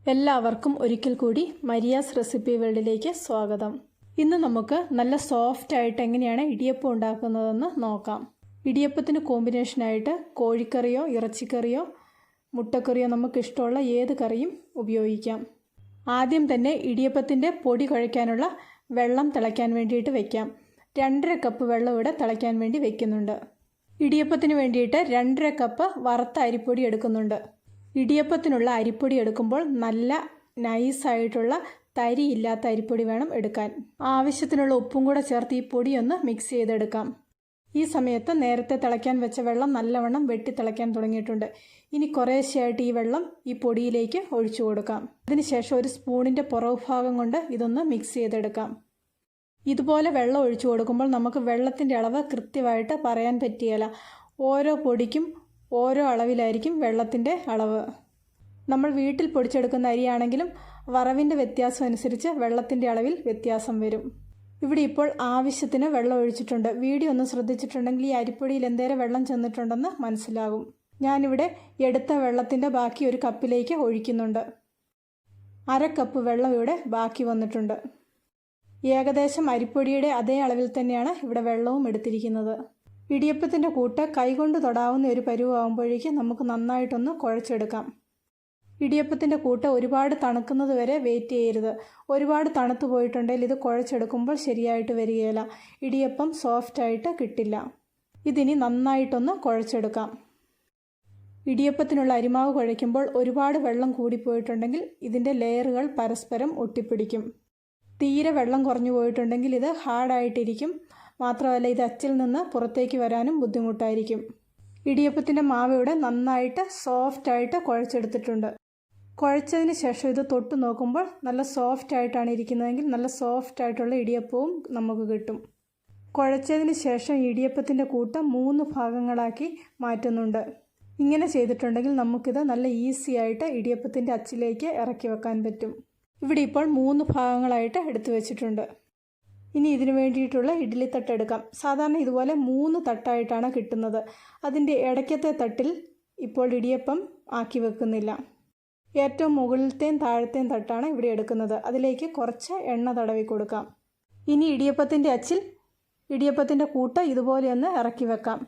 എല്ലാവർക്കും ഒരിക്കൽ കൂടി മരിയാസ് റെസിപ്പി വേൾഡിലേക്ക് സ്വാഗതം. ഇന്ന് നമുക്ക് നല്ല സോഫ്റ്റ് ആയിട്ട് എങ്ങനെയാണ് ഇടിയപ്പം ഉണ്ടാക്കുന്നതെന്ന് നോക്കാം. ഇടിയപ്പത്തിന് കോമ്പിനേഷനായിട്ട് കോഴിക്കറിയോ ഇറച്ചിക്കറിയോ മുട്ടക്കറിയോ നമുക്ക് ഇഷ്ടമുള്ള ഏത് കറിയും ഉപയോഗിക്കാം. ആദ്യം തന്നെ ഇടിയപ്പത്തിൻ്റെ പൊടി കുഴയ്ക്കാനുള്ള വെള്ളം തിളയ്ക്കാൻ വേണ്ടിയിട്ട് വയ്ക്കാം. 2.5 കപ്പ് വെള്ളം ഇവിടെ തിളയ്ക്കാൻ വേണ്ടി വയ്ക്കുന്നുണ്ട്. ഇടിയപ്പത്തിന് വേണ്ടിയിട്ട് 2.5 കപ്പ് വറുത്ത അരിപ്പൊടി എടുക്കുന്നുണ്ട്. ഇടിയപ്പത്തിനുള്ള അരിപ്പൊടി എടുക്കുമ്പോൾ നല്ല നൈസായിട്ടുള്ള തരി ഇല്ലാത്ത അരിപ്പൊടി വേണം എടുക്കാൻ. ആവശ്യത്തിനുള്ള ഉപ്പും കൂടെ ചേർത്ത് ഈ പൊടി ഒന്ന് മിക്സ് ചെയ്തെടുക്കാം. ഈ സമയത്ത് നേരത്തെ തിളയ്ക്കാൻ വെച്ച വെള്ളം നല്ലവണ്ണം വെട്ടി തിളയ്ക്കാൻ തുടങ്ങിയിട്ടുണ്ട്. ഇനി കുറേശ്ശെയായിട്ട് ഈ വെള്ളം ഈ പൊടിയിലേക്ക് ഒഴിച്ചു കൊടുക്കാം. അതിനുശേഷം ഒരു സ്പൂണിൻ്റെ പുറകുഭാഗം കൊണ്ട് ഇതൊന്ന് മിക്സ് ചെയ്തെടുക്കാം. ഇതുപോലെ വെള്ളം ഒഴിച്ചു കൊടുക്കുമ്പോൾ നമുക്ക് വെള്ളത്തിൻ്റെ അളവ് കൃത്യമായിട്ട് പറയാൻ പറ്റുകയില്ല. ഓരോ പൊടിക്കും ഓരോ അളവിലായിരിക്കും വെള്ളത്തിൻ്റെ അളവ്. നമ്മൾ വീട്ടിൽ പൊടിച്ചെടുക്കുന്ന അരിയാണെങ്കിലും വറവിൻ്റെ വ്യത്യാസം അനുസരിച്ച് വെള്ളത്തിൻ്റെ അളവിൽ വ്യത്യാസം വരും. ഇവിടെ ഇപ്പോൾ ആവശ്യത്തിന് വെള്ളം ഒഴിച്ചിട്ടുണ്ട്. വീഡിയോ ഒന്ന് ശ്രദ്ധിച്ചിട്ടുണ്ടെങ്കിൽ ഈ അരിപ്പൊടിയിൽ എന്തേരം വെള്ളം ചെന്നിട്ടുണ്ടെന്ന് മനസ്സിലാകും. ഞാനിവിടെ എടുത്ത വെള്ളത്തിൻ്റെ ബാക്കി ഒരു കപ്പിലേക്ക് ഒഴിക്കുന്നുണ്ട്. 1/2 കപ്പ് വെള്ളം ഇവിടെ ബാക്കി വന്നിട്ടുണ്ട്. ഏകദേശം അരിപ്പൊടിയുടെ അതേ അളവിൽ തന്നെയാണ് ഇവിടെ വെള്ളവും എടുത്തിരിക്കുന്നത്. ഇടിയപ്പത്തിൻ്റെ കൂട്ട് കൈകൊണ്ട് തൊടാവുന്ന ഒരു പരുവാകുമ്പോഴേക്കും നമുക്ക് നന്നായിട്ടൊന്ന് കുഴച്ചെടുക്കാം. ഇടിയപ്പത്തിൻ്റെ കൂട്ട് ഒരുപാട് തണുക്കുന്നത് വരെ വെയിറ്റ് ചെയ്യരുത്. ഒരുപാട് തണുത്തു പോയിട്ടുണ്ടെങ്കിൽ ഇത് കുഴച്ചെടുക്കുമ്പോൾ ശരിയായിട്ട് വരികയില്ല. ഇടിയപ്പം സോഫ്റ്റായിട്ട് കിട്ടില്ല. ഇതിനി നന്നായിട്ടൊന്ന് കുഴച്ചെടുക്കാം. ഇടിയപ്പത്തിനുള്ള അരിമാവ് കുഴയ്ക്കുമ്പോൾ ഒരുപാട് വെള്ളം കൂടിപ്പോയിട്ടുണ്ടെങ്കിൽ ഇതിൻ്റെ ലെയറുകൾ പരസ്പരം ഒട്ടിപ്പിടിക്കും. തീരെ വെള്ളം കുറഞ്ഞു പോയിട്ടുണ്ടെങ്കിൽ ഇത് ഹാർഡായിട്ടിരിക്കും. മാത്രമല്ല ഇത് അച്ചിൽ നിന്ന് പുറത്തേക്ക് വരാനും ബുദ്ധിമുട്ടായിരിക്കും. ഇടിയപ്പത്തിൻ്റെ മാവ് ഇവിടെ നന്നായിട്ട് സോഫ്റ്റായിട്ട് കുഴച്ചെടുത്തിട്ടുണ്ട്. കുഴച്ചതിന് ശേഷം ഇത് തൊട്ട് നോക്കുമ്പോൾ നല്ല സോഫ്റ്റായിട്ടാണ് ഇരിക്കുന്നതെങ്കിൽ നല്ല സോഫ്റ്റായിട്ടുള്ള ഇടിയപ്പവും നമുക്ക് കിട്ടും. കുഴച്ചതിന് ശേഷം ഇടിയപ്പത്തിൻ്റെ കൂട്ട് 3 ഭാഗങ്ങളാക്കി മാറ്റുന്നുണ്ട്. ഇങ്ങനെ ചെയ്തിട്ടുണ്ടെങ്കിൽ നമുക്കിത് നല്ല ഈസി ആയിട്ട് ഇടിയപ്പത്തിൻ്റെ അച്ചിലേക്ക് ഇറക്കി വെക്കാൻ പറ്റും. ഇവിടെ ഇപ്പോൾ 3 ഭാഗങ്ങളായിട്ട് എടുത്തു വെച്ചിട്ടുണ്ട്. ഇനി ഇതിനു വേണ്ടിയിട്ടുള്ള ഇഡ്ഡലി തട്ട് എടുക്കാം. സാധാരണ ഇതുപോലെ 3 തട്ടായിട്ടാണ് കിട്ടുന്നത്. അതിൻ്റെ ഇടയ്ക്കത്തെ തട്ടിൽ ഇപ്പോൾ ഇടിയപ്പം ആക്കി വെക്കുന്നില്ല. ഏറ്റവും മുകളിലത്തെയും താഴത്തെയും തട്ടാണ് ഇവിടെ എടുക്കുന്നത്. അതിലേക്ക് കുറച്ച് എണ്ണ തടവി കൊടുക്കാം. ഇനി ഇടിയപ്പത്തിൻ്റെ അച്ചിൽ ഇടിയപ്പത്തിൻ്റെ കൂട്ട് ഇതുപോലെ ഒന്ന് ഇറക്കി വെക്കാം.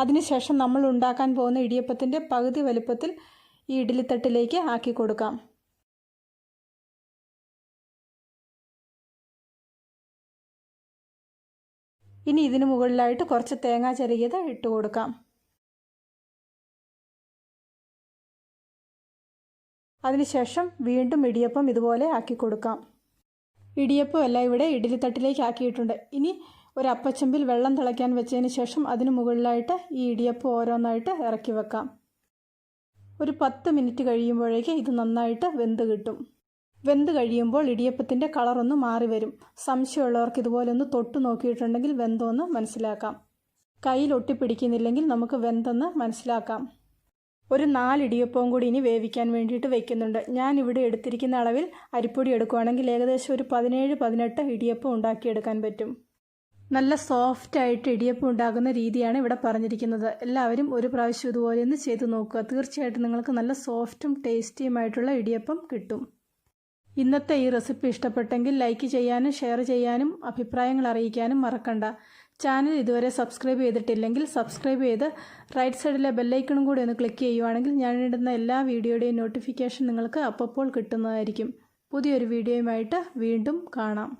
അതിനുശേഷം നമ്മൾ ഉണ്ടാക്കാൻ പോകുന്ന ഇടിയപ്പത്തിൻ്റെ പകുതി വലുപ്പത്തിൽ ഈ ഇഡ്ഡലിത്തട്ടിലേക്ക് ആക്കി കൊടുക്കാം. ഇനി ഇതിന് മുകളിലായിട്ട് കുറച്ച് തേങ്ങ ചിരകിയത് ഇട്ട് കൊടുക്കാം. അതിനുശേഷം വീണ്ടും ഇടിയപ്പം ഇതുപോലെ ആക്കി കൊടുക്കാം. ഇടിയപ്പം എല്ലാം ഇവിടെ ഇഡ്ഡലിത്തട്ടിലേക്ക് ആക്കിയിട്ടുണ്ട്. ഇനി ഒരു അപ്പച്ചമ്പിൽ വെള്ളം തിളയ്ക്കാൻ വെച്ചതിന് ശേഷം അതിന് മുകളിലായിട്ട് ഈ ഇടിയപ്പം ഓരോന്നായിട്ട് ഇറക്കി വെക്കാം. ഒരു 10 മിനിറ്റ് കഴിയുമ്പോഴേക്ക് ഇത് നന്നായിട്ട് വെന്ത് കിട്ടും. വെന്ത് കഴിയുമ്പോൾ ഇടിയപ്പത്തിൻ്റെ കളറൊന്ന് മാറി വരും. സംശയമുള്ളവർക്ക് ഇതുപോലെ ഒന്ന് തൊട്ട് നോക്കിയിട്ടുണ്ടെങ്കിൽ വെന്തോന്ന് മനസ്സിലാക്കാം. കയ്യിൽ ഒട്ടിപ്പിടിക്കുന്നില്ലെങ്കിൽ നമുക്ക് വെന്തെന്ന് മനസ്സിലാക്കാം. ഒരു 4 ഇടിയപ്പവും കൂടി ഇനി വേവിക്കാൻ വേണ്ടിയിട്ട് വയ്ക്കുന്നുണ്ട്. ഞാൻ ഇവിടെ എടുത്തിരിക്കുന്ന അളവിൽ അരിപ്പൊടി എടുക്കുകയാണെങ്കിൽ ഏകദേശം ഒരു 17-18 ഇടിയപ്പം ഉണ്ടാക്കിയെടുക്കാൻ പറ്റും. നല്ല സോഫ്റ്റായിട്ട് ഇടിയപ്പം ഉണ്ടാക്കുന്ന രീതിയാണ് ഇവിടെ പറഞ്ഞിരിക്കുന്നത്. എല്ലാവരും ഒരു പ്രാവശ്യം ഇതുപോലെ ഒന്ന് ചെയ്ത് നോക്കുക. തീർച്ചയായിട്ടും നിങ്ങൾക്ക് നല്ല സോഫ്റ്റും ടേസ്റ്റിയുമായിട്ടുള്ള ഇടിയപ്പം കിട്ടും. ഇന്നത്തെ ഈ റെസിപ്പി ഇഷ്ടപ്പെട്ടെങ്കിൽ ലൈക്ക് ചെയ്യാനും ഷെയർ ചെയ്യാനും അഭിപ്രായങ്ങൾ അറിയിക്കാനും മറക്കണ്ട. ചാനൽ ഇതുവരെ സബ്സ്ക്രൈബ് ചെയ്തിട്ടില്ലെങ്കിൽ സബ്സ്ക്രൈബ് ചെയ്ത് റൈറ്റ് സൈഡിലെ ബെല്ലൈക്കണും കൂടി ഒന്ന് ക്ലിക്ക് ചെയ്യുവാണെങ്കിൽ ഞാനിടുന്ന എല്ലാ വീഡിയോയുടെയും നോട്ടിഫിക്കേഷൻ നിങ്ങൾക്ക് അപ്പോൾ കിട്ടുന്നതായിരിക്കും. പുതിയൊരു വീഡിയോയുമായിട്ട് വീണ്ടും കാണാം.